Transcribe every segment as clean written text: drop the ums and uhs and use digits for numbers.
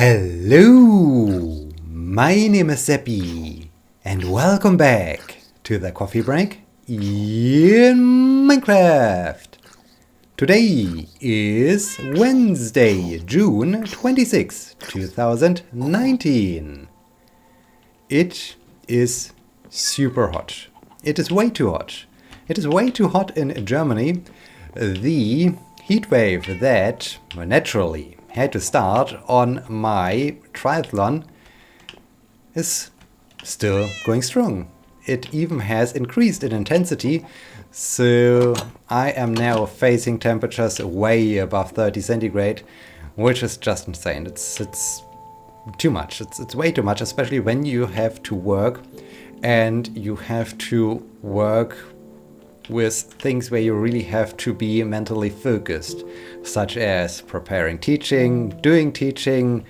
Hello, my name is Sebbi, and welcome back to the coffee break in Minecraft. Today is Wednesday, June 26, 2019. It is super hot. It is way too hot. It is way too hot in Germany. The heat wave that naturally had to start on my triathlon is still going strong. It even has increased in intensity, so I am now facing temperatures way above 30 centigrade, which is just insane. It's too much. It's way too much, especially when you have to work and you have to work with things where you really have to be mentally focused, such as preparing teaching, doing teaching,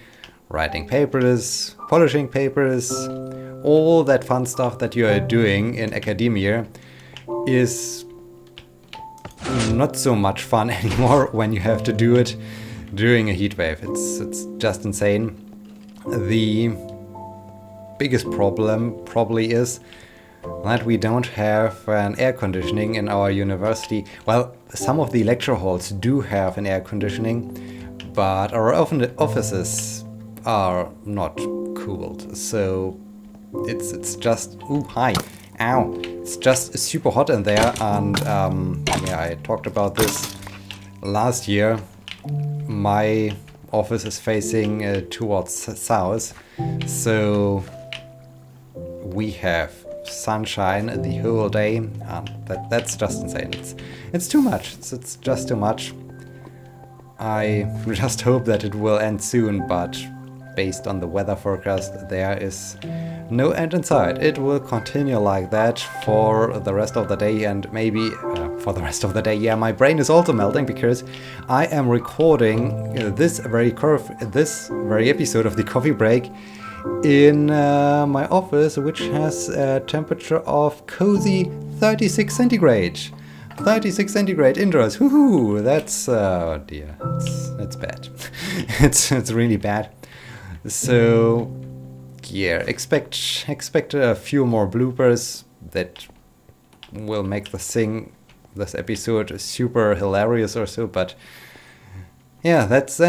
writing papers, polishing papers. All that fun stuff that you are doing in academia is not so much fun anymore when you have to do it during a heat wave. It's just insane. The biggest problem probably is that we don't have an air conditioning in our university. Well, some of the lecture halls do have an air conditioning, but our offices are not cooled. So it's just it's just super hot in there. And I talked about this last year. My office is facing towards south, so we have sunshine the whole day, and that's just insane. It's too much. It's just too much. I just hope that it will end soon, but based on the weather forecast, there is no end in sight. It will continue like that for the rest of the day, and maybe for the rest of the day. Yeah, my brain is also melting because I am recording this very episode of the coffee break in my office, which has a temperature of cozy 36 centigrade. 36 centigrade indoors. Woohoo! That's oh dear. It's bad. it's really bad. So yeah, expect a few more bloopers that will make this episode super hilarious or so. But yeah, that's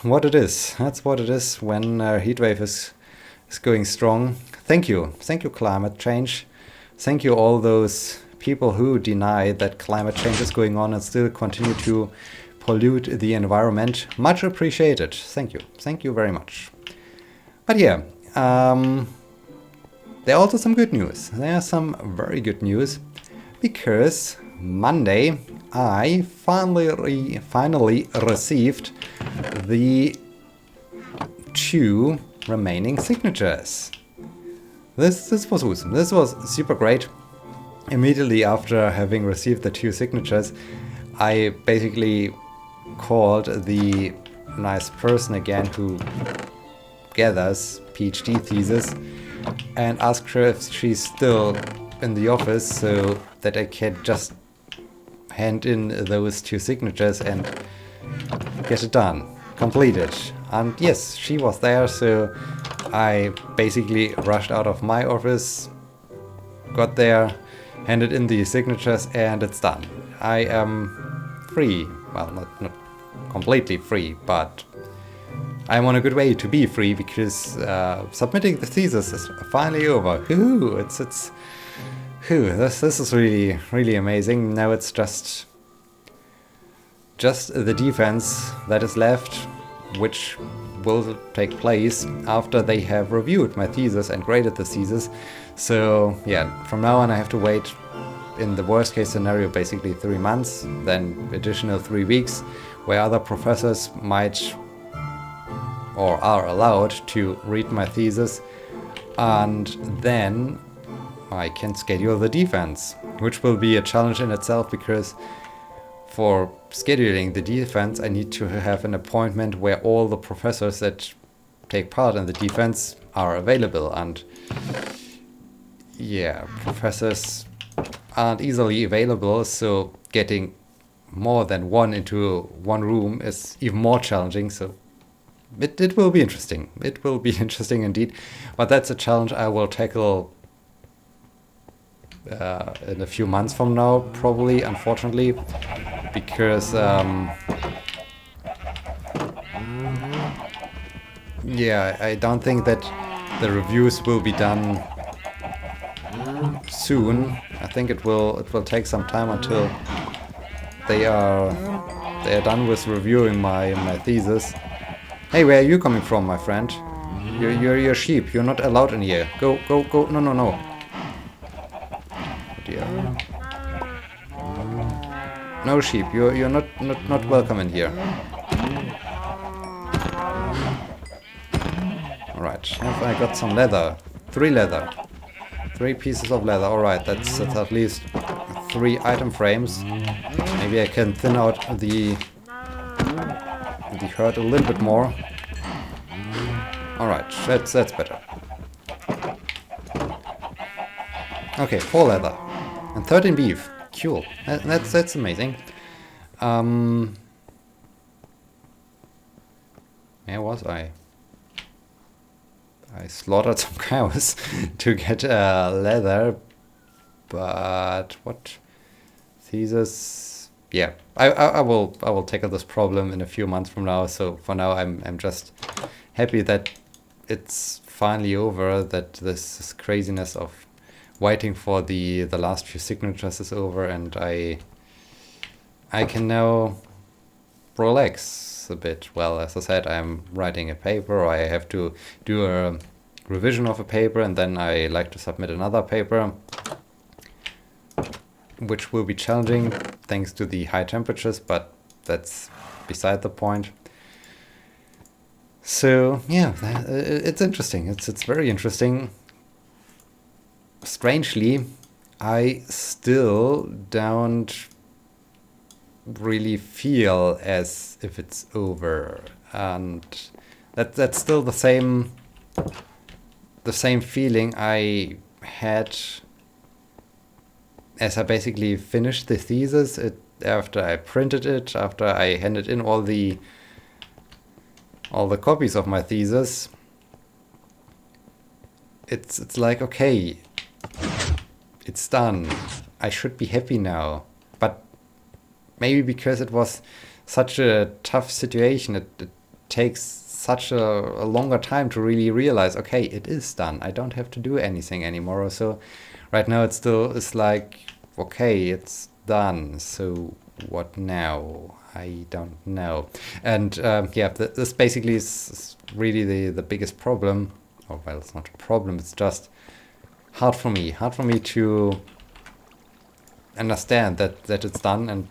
what it is. That's what it is when heatwave is going strong. Thank you climate change. Thank you all those people who deny that climate change is going on and still continue to pollute the environment. Much appreciated. Thank you very much. But yeah, there are also some good news. There are some very good news, because Monday I finally received the 2 remaining signatures. This was awesome. This was super great. Immediately after having received the 2 signatures, I basically called the nice person again who gathers PhD thesis and asked her if she's still in the office so that I can just hand in those 2 signatures and get it done, completed. And yes, she was there, so I basically rushed out of my office, got there, handed in the signatures, and it's done. I am free. Well, not completely free, but I'm on a good way to be free, because submitting the thesis is finally over. This is really amazing. Now it's just the defense that is left, which will take place after they have reviewed my thesis and graded the thesis. So yeah, from now on I have to wait, in the worst case scenario, basically 3 months, then additional 3 weeks, where other professors might or are allowed to read my thesis, and then I can schedule the defense, which will be a challenge in itself, because for scheduling the defense I need to have an appointment where all the professors that take part in the defense are available, and yeah, professors aren't easily available, so getting more than one into one room is even more challenging. So it will be interesting. It will be interesting indeed. But that's a challenge I will tackle in a few months from now, probably, unfortunately, because yeah, I don't think that the reviews will be done soon. I think it will take some time until they are done with reviewing my thesis. Hey, where are you coming from, my friend? You're a sheep. You're not allowed in here. Go. No. Oh dear. No sheep. You're not welcome in here. All right. Have I got some leather? 3 leather. 3 pieces of leather. All right. That's at least 3 item frames. Maybe I can thin out the herd a little bit more. Alright, that's better. Okay, 4 leather. And 13 beef. Cool. That's amazing. Where was I? I slaughtered some cows to get leather. But what? Thesis. Yeah, I will tackle this problem in a few months from now. So for now, I'm just happy that it's finally over. That this craziness of waiting for the last few signatures is over, and I can now relax a bit. Well, as I said, I'm writing a paper. Or I have to do a revision of a paper, and then I like to submit another paper, which will be challenging thanks to the high temperatures, but that's beside the point. So yeah, it's interesting. It's very interesting. Strangely, I still don't really feel as if it's over, and that's still the same feeling I had as I basically finished the thesis. After I printed it, after I handed in all the copies of my thesis, it's like, okay, it's done. I should be happy now. But maybe because it was such a tough situation, it takes such a longer time to really realize, okay, it is done. I don't have to do anything anymore. Or so right now it's like, okay, it's done. So what now? I don't know. And yeah, this basically is really the biggest problem. Oh, well, it's not a problem. It's just hard for me to understand that it's done. And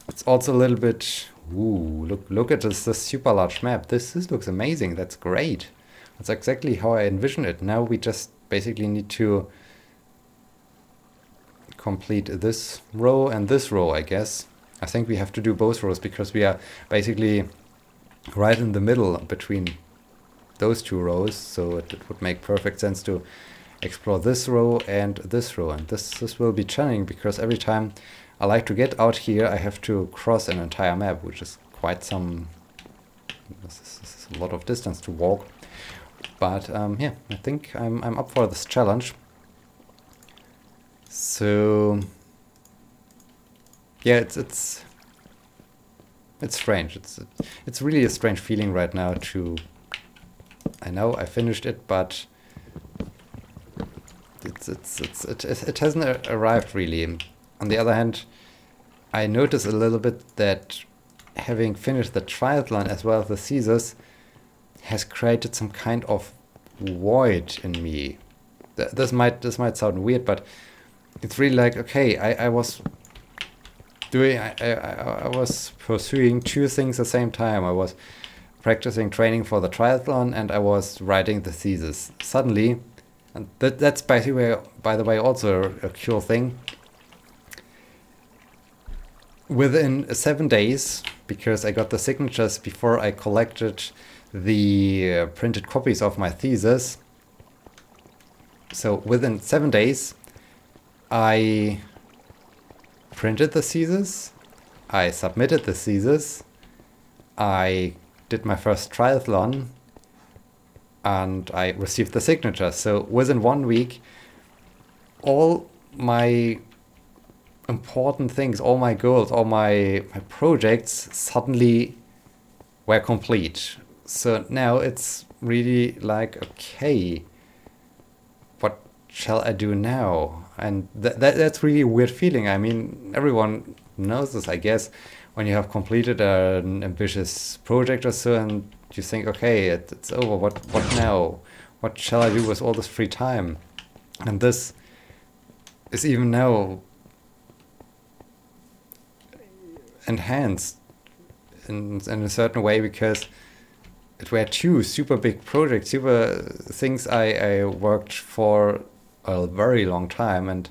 it's also a little bit, ooh, look at this super large map. This looks amazing. That's great. That's exactly how I envision it. Now we just basically need to complete this row and this row, I guess. I think we have to do both rows because we are basically right in the middle between those 2 rows. So it would make perfect sense to explore this row and this row. And this will be challenging because every time I like to get out here, I have to cross an entire map, which is quite some... This is a lot of distance to walk. But yeah, I think I'm up for this challenge. So yeah, it's strange. It's really a strange feeling right now to... I know I finished it, but it hasn't arrived really. On the other hand, I notice a little bit that having finished the triathlon as well as the thesis has created some kind of void in me. This might sound weird, but it's really like, okay, I was pursuing 2 things at the same time. I was practicing training for the triathlon and I was writing the thesis. Suddenly, and that's by the way also a cool thing. Within 7 days, because I got the signatures before I collected the printed copies of my thesis. So within 7 days, I printed the thesis, I submitted the thesis, I did my first triathlon and I received the signature. So within 1 week, all my important things, all my goals, all my projects suddenly were complete. So now it's really like, okay, what shall I do now? And that's really a weird feeling. I mean, everyone knows this, I guess, when you have completed an ambitious project or so and you think, okay, it's over. What now? What shall I do with all this free time? And this is even now enhanced in a certain way because it were two super big projects, super things I worked for a very long time, and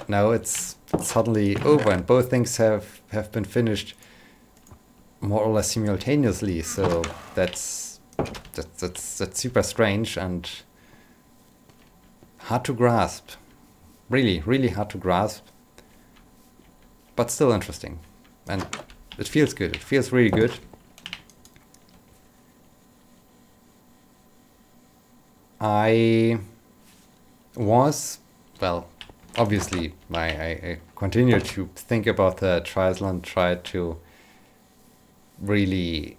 now it's suddenly over, and both things have been finished more or less simultaneously. So that's super strange and hard to grasp. Really hard to grasp, but still interesting, and it feels good. It feels really good. I was, well, obviously, I continue to think about the triathlon, try to really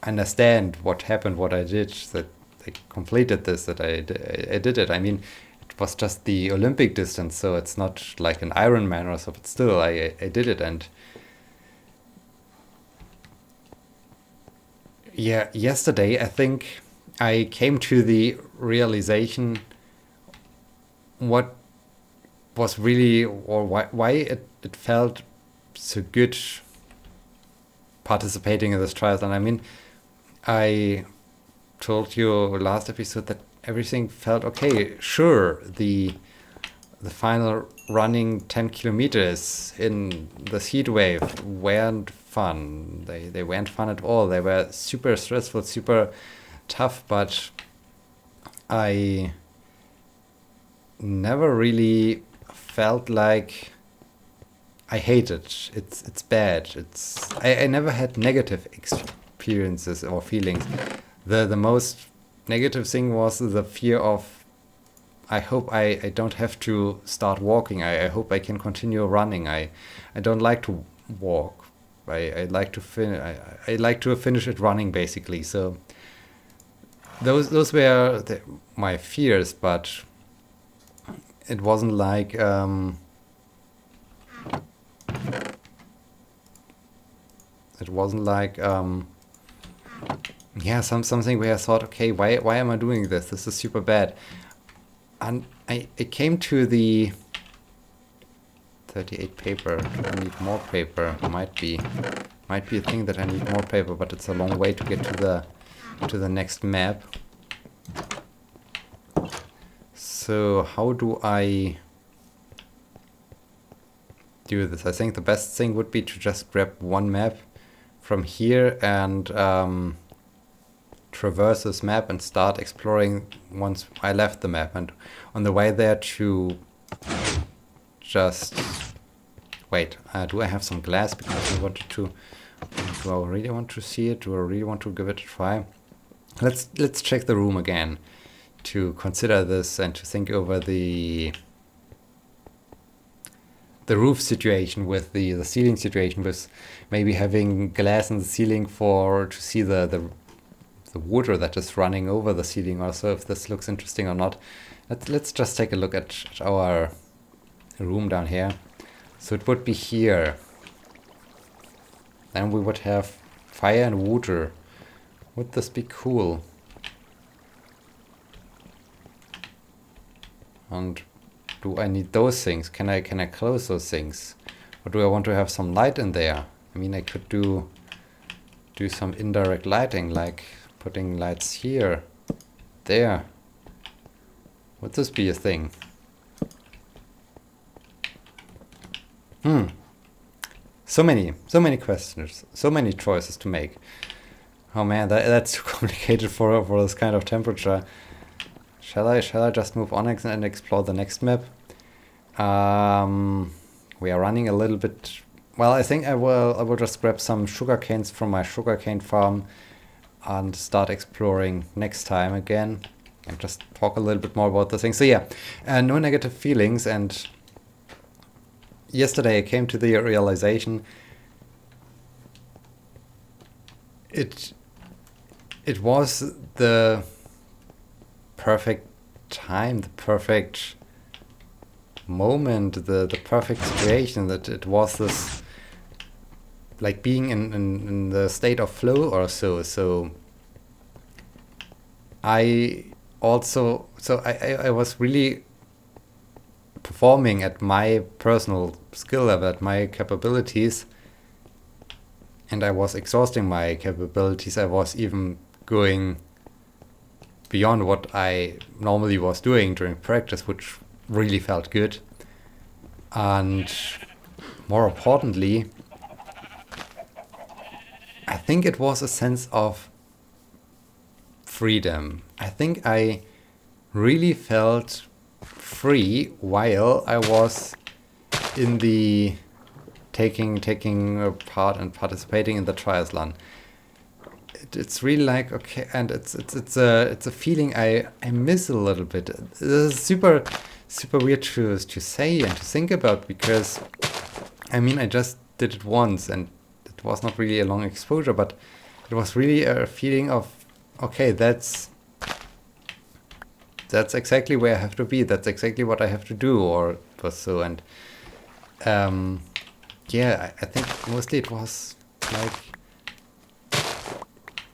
understand what happened, what I did, that I completed this, that I did it. I mean, it was just the Olympic distance, so it's not like an Ironman or so, but still, I did it. And yeah, yesterday, I think I came to the realization what was really, or why it felt so good participating in this triathlon. I mean, I told you last episode that everything felt okay. Sure, the final running 10 kilometers in this heat wave weren't fun. They weren't fun at all. They were super stressful, super tough, but I never really felt like I hate it. It's bad. I never had negative experiences or feelings. The most negative thing was the fear of, I hope I don't have to start walking. I hope I can continue running. I don't like to walk. I like to I like to finish it running, basically. So those were my fears, but it wasn't like yeah, something where I thought, okay, why am I doing this? This is super bad. And I came to the 38 paper. Do I need more paper? Might be a thing that I need more paper, but it's a long way to get to the next map. So how do I do this? I think the best thing would be to just grab one map from here and traverse this map and start exploring once I left the map, and on the way there to just wait, do I have some glass, because I wanted to, do I really want to see it, do I really want to give it a try? Let's check the room again to consider this and to think over the roof situation with the ceiling situation, with maybe having glass in the ceiling to see the water that is running over the ceiling, also, if this looks interesting or not. Let's just take a look at our room down here. So it would be here. Then we would have fire and water. Would this be cool? And do I need those things? Can I close those things? Or do I want to have some light in there? I mean, I could do some indirect lighting, like putting lights here, there. Would this be a thing? So many questions, so many choices to make. Oh man, that's too complicated for this kind of temperature. Shall I just move on and explore the next map? We are running a little bit. Well, I think I will just grab some sugar canes from my sugarcane farm and start exploring next time again and just talk a little bit more about the thing. So yeah, no negative feelings. And yesterday I came to the realization it was the perfect time, the perfect moment, the perfect situation, that it was this like being in the state of flow or so. So I was really performing at my personal skill level, at my capabilities, and I was exhausting my capabilities. I was even going beyond what I normally was doing during practice, which really felt good. And more importantly, I think it was a sense of freedom. I think I really felt free while I was in the taking part and participating in the triathlon. It's really like, okay, and it's a feeling I miss a little bit. This is super weird to say and to think about, because I mean, I just did it once and it was not really a long exposure, but it was really a feeling of, okay, that's exactly where I have to be. That's exactly what I have to do, or so. And yeah, I think mostly it was like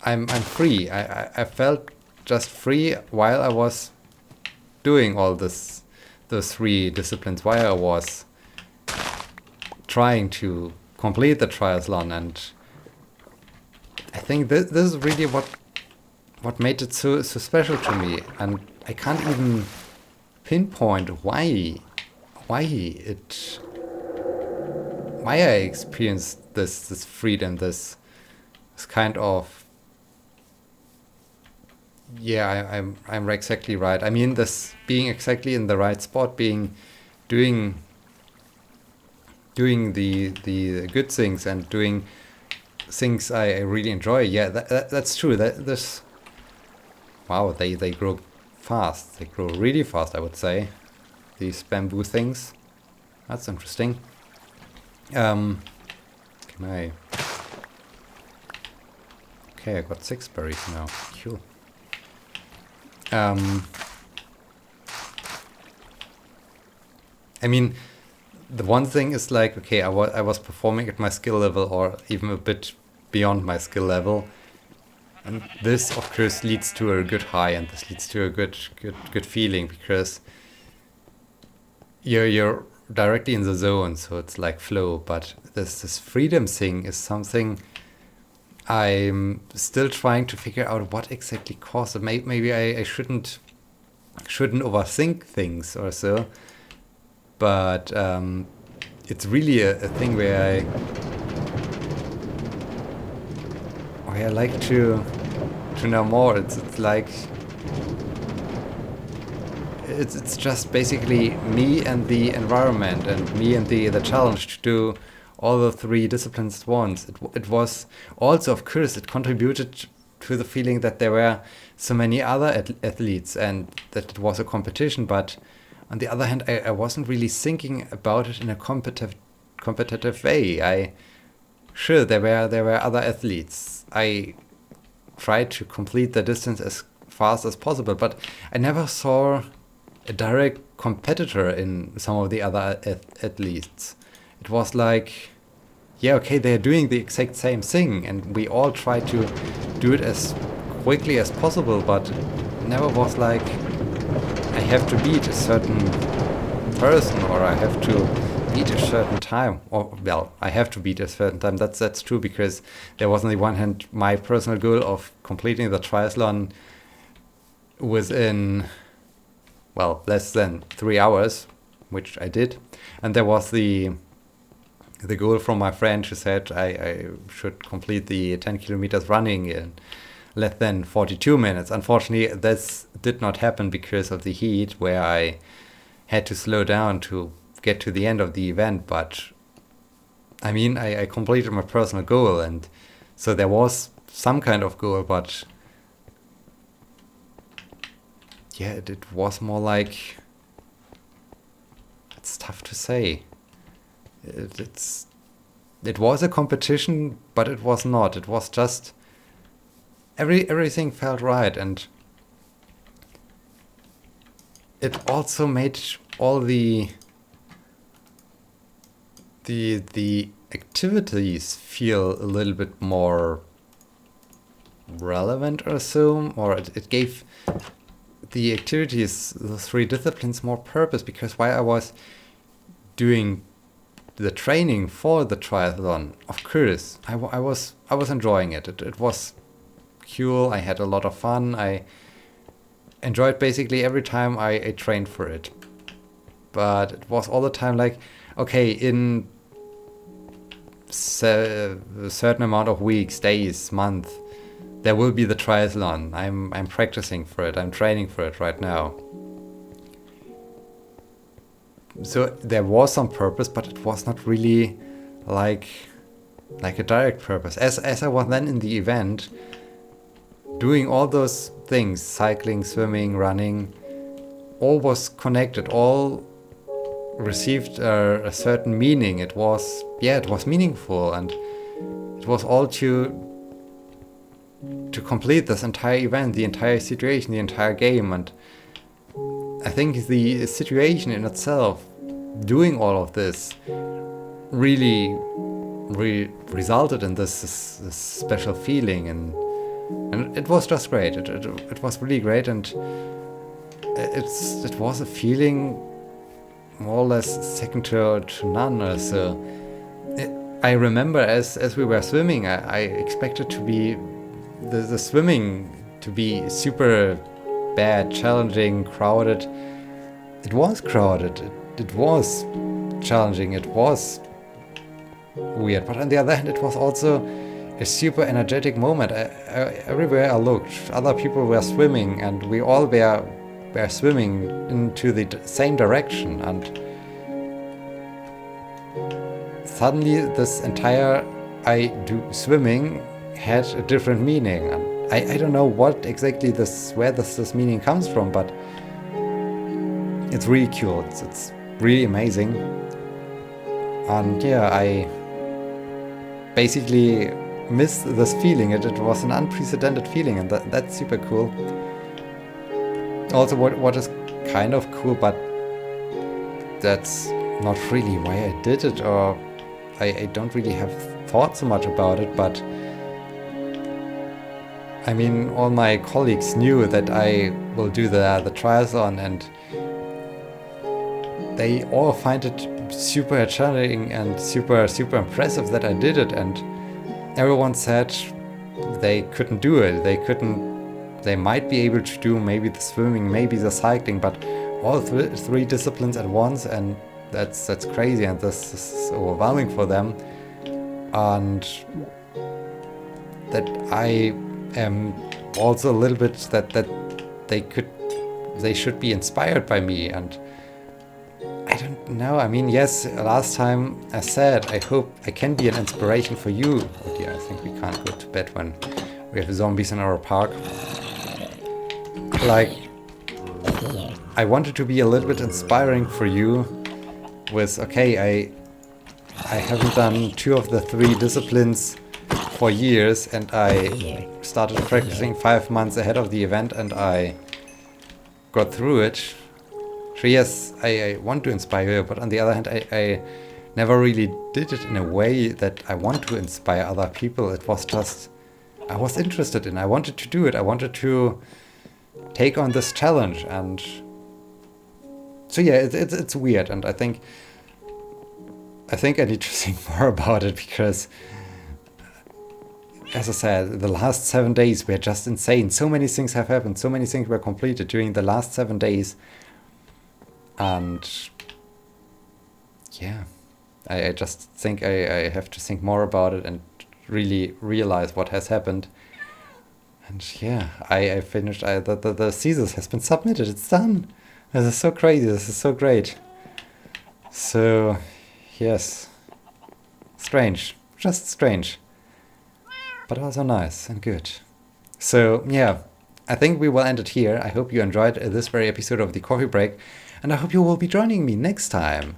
I'm free. I felt just free while I was doing all those 3 disciplines, while I was trying to complete the triathlon. And I think this is really what made it so special to me. And I can't even pinpoint why I experienced this freedom, this kind of, yeah, I'm exactly right. I mean, this being exactly in the right spot, doing the good things and doing things I really enjoy. Yeah, that's true. Wow, they grow fast. They grow really fast, I would say. These bamboo things. That's interesting. Can I? Okay, I got 6 berries now. Cool. I mean, the one thing is like, okay, I was performing at my skill level, or even a bit beyond my skill level, and this of course leads to a good high, and this leads to a good feeling, because you're directly in the zone, so it's like flow. But this freedom thing is something I'm still trying to figure out what exactly caused it. Maybe I shouldn't overthink things or so, but it's really a thing where I like to know more. It's like it's just basically me and the environment, and me and the challenge to do all the 3 disciplines at once. It was also, of course, it contributed to the feeling that there were so many other athletes and that it was a competition. But on the other hand, I wasn't really thinking about it in a competitive way. Sure, there were other athletes. I tried to complete the distance as fast as possible, but I never saw a direct competitor in some of the other athletes. It was like, yeah, okay, they're doing the exact same thing, and we all try to do it as quickly as possible, but it never was like, I have to beat a certain person, or I have to beat a certain time, or, well, I have to beat a certain time. That's true, because there was on the one hand my personal goal of completing the triathlon within, well, less than 3 hours, which I did, and there was the goal from my friend who said I should complete the 10 kilometers running in less than 42 minutes. Unfortunately, this did not happen because of the heat, where I had to slow down to get to the end of the event. But I mean, I completed my personal goal, and so there was some kind of goal, but yeah, it was more like, it's tough to say. It was a competition, but it was not. It was just everything felt right, and it also made all the activities feel a little bit more relevant or so, or it gave the activities, the 3 disciplines, more purpose, because while I was doing the training for the triathlon, of course, I was enjoying it. It was cool. I had a lot of fun. I enjoyed basically every time I trained for it. But it was all the time like, okay, in a certain amount of weeks, days, months, there will be the triathlon. I'm practicing for it. I'm training for it right now. So there was some purpose, but it was not really like a direct purpose. As I was then in the event, doing all those things, cycling, swimming, running, all was connected, all received a certain meaning. It was meaningful, and it was all to complete this entire event, the entire situation, the entire game. And I think the situation in itself, doing all of this, really resulted in this special feeling, and it was just great. It was really great, and it was a feeling more or less second to none. So I remember as we were swimming, I expected to be the swimming to be super bad, challenging, crowded. It was crowded. It was challenging. It was weird. But on the other hand, it was also a super energetic moment. Everywhere I looked, other people were swimming, and we all were swimming into the same direction. And suddenly, this entire I do swimming had a different meaning. And I don't know what exactly where this meaning comes from, but it's really cool. It's really amazing. And yeah, I basically missed this feeling. It was an unprecedented feeling, and that's super cool. Also, what is kind of cool, but that's not really why I did it, or I don't really have thought so much about it, but I mean, all my colleagues knew that I will do the triathlon, and they all find it super challenging and super impressive that I did it. And everyone said they couldn't do it. They might be able to do maybe the swimming, maybe the cycling, but all 3 disciplines at once, and that's crazy, and this is overwhelming for them. And that I am also a little bit that they should be inspired by me. And I don't know, I mean, yes, last time I said I hope I can be an inspiration for you. Oh dear, I think we can't go to bed when we have zombies in our park. Like, I wanted to be a little bit inspiring for you with, okay, I haven't done 2 of the 3 disciplines for years, and I started practicing 5 months ahead of the event, and I got through it. So yes, I want to inspire you, but on the other hand, I never really did it in a way that I want to inspire other people. It was just, I was interested in, I wanted to do it, I wanted to take on this challenge. And so yeah, it's weird, and I think I need to think more about it, because as I said, the last 7 days were just insane. So many things have happened. So many things were completed during the last 7 days. And yeah, I just think I have to think more about it and really realize what has happened. And yeah, I finished. The thesis has been submitted. It's done. This is so crazy. This is so great. So yes, strange. Just strange. but also nice and good. So yeah, I think we will end it here. I hope you enjoyed this very episode of the Coffee Break, and I hope you will be joining me next time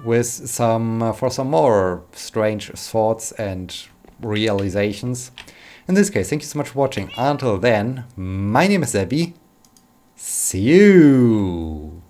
with some more strange thoughts and realizations. In this case, thank you so much for watching. Until then, my name is Sebbi. See you!